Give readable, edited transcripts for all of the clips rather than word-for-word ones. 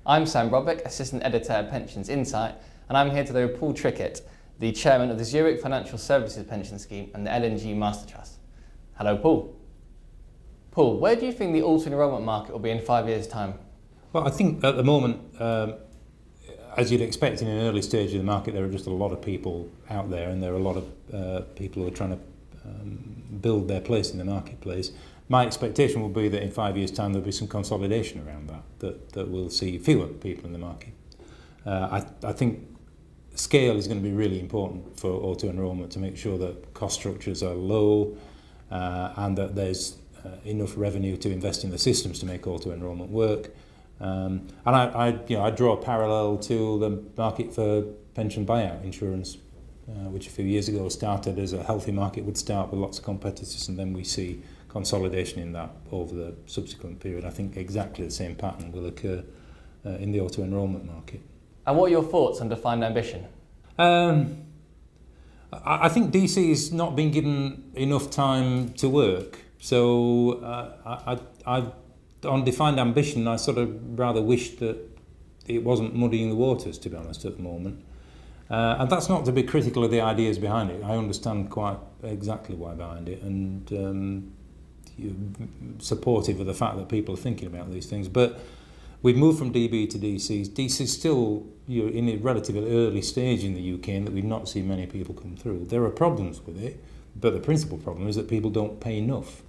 I'm Sam Brodbeck, Assistant Editor at Pensions Insight, and I'm here today with Paul Trickett, the Chairman of the Zurich Financial Services Pension Scheme and the LNG Master Trust. Hello, Paul. Paul, where do you think the auto-enrolment market will be in 5 years' time? Well, I think at the moment, as you'd expect in an early stage of the market, there are just a lot of people out there, and there are a lot of people who are trying to build their place in the marketplace. My expectation will be that in 5 years' time there'll be some consolidation around that we'll see fewer people in the market. I think scale is going to be really important for auto-enrolment to make sure that cost structures are low and that there's enough revenue to invest in the systems to make auto-enrolment work. And I draw a parallel to the market for pension buyout insurance, which a few years ago started as a healthy market would start with lots of competitors, and then we see consolidation in that over the subsequent period. I think exactly the same pattern will occur in the auto-enrolment market. And what are your thoughts on defined ambition? I think DC's not been given enough time to work. So on defined ambition, I sort of rather wish that it wasn't muddying the waters, to be honest, at the moment. And that's not to be critical of the ideas behind it. I understand quite exactly why behind it, and supportive of the fact that people are thinking about these things. But we've moved from DB to DCs. DC's still in a relatively early stage in the UK, and that we've not seen many people come through. There are problems with it, but the principal problem is that people don't pay enough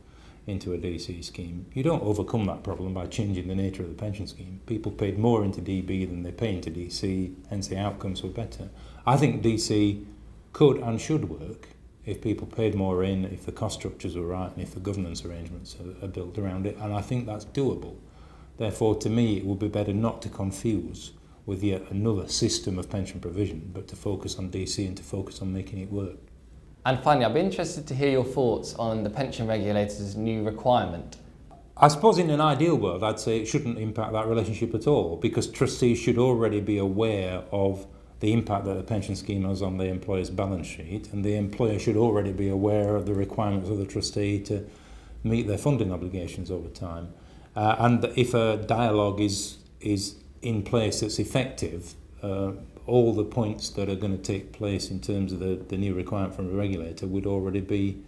into a DC scheme. You don't overcome that problem by changing the nature of the pension scheme. People paid more into DB than they pay into DC, hence the outcomes were better. I think DC could and should work if people paid more in, if the cost structures were right, and if the governance arrangements are built around it, and I think that's doable. Therefore, to me, it would be better not to confuse with yet another system of pension provision, but to focus on DC and to focus on making it work. And finally, I'd be interested to hear your thoughts on the pension regulator's new requirement. I suppose in an ideal world, I'd say it shouldn't impact that relationship at all, because trustees should already be aware of the impact that the pension scheme has on the employer's balance sheet, and the employer should already be aware of the requirements of the trustee to meet their funding obligations over time. And if a dialogue is in place that's effective, all the points that are going to take place in terms of the new requirement from the regulator would already be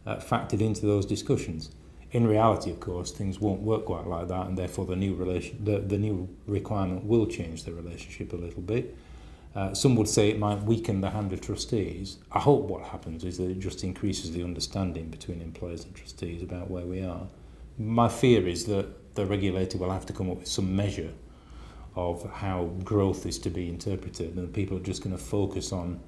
factored into those discussions. In reality, of course, things won't work quite like that, and therefore the new requirement will change the relationship a little bit. Some would say it might weaken the hand of trustees. I hope what happens is that it just increases the understanding between employers and trustees about where we are. My fear is that the regulator will have to come up with some measure of how growth is to be interpreted, and people are just going to focus on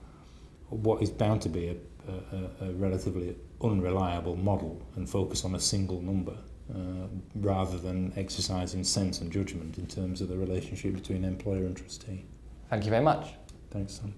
what is bound to be a relatively unreliable model and focus on a single number rather than exercising sense and judgment in terms of the relationship between employer and trustee. Thank you very much. Thanks, Sam.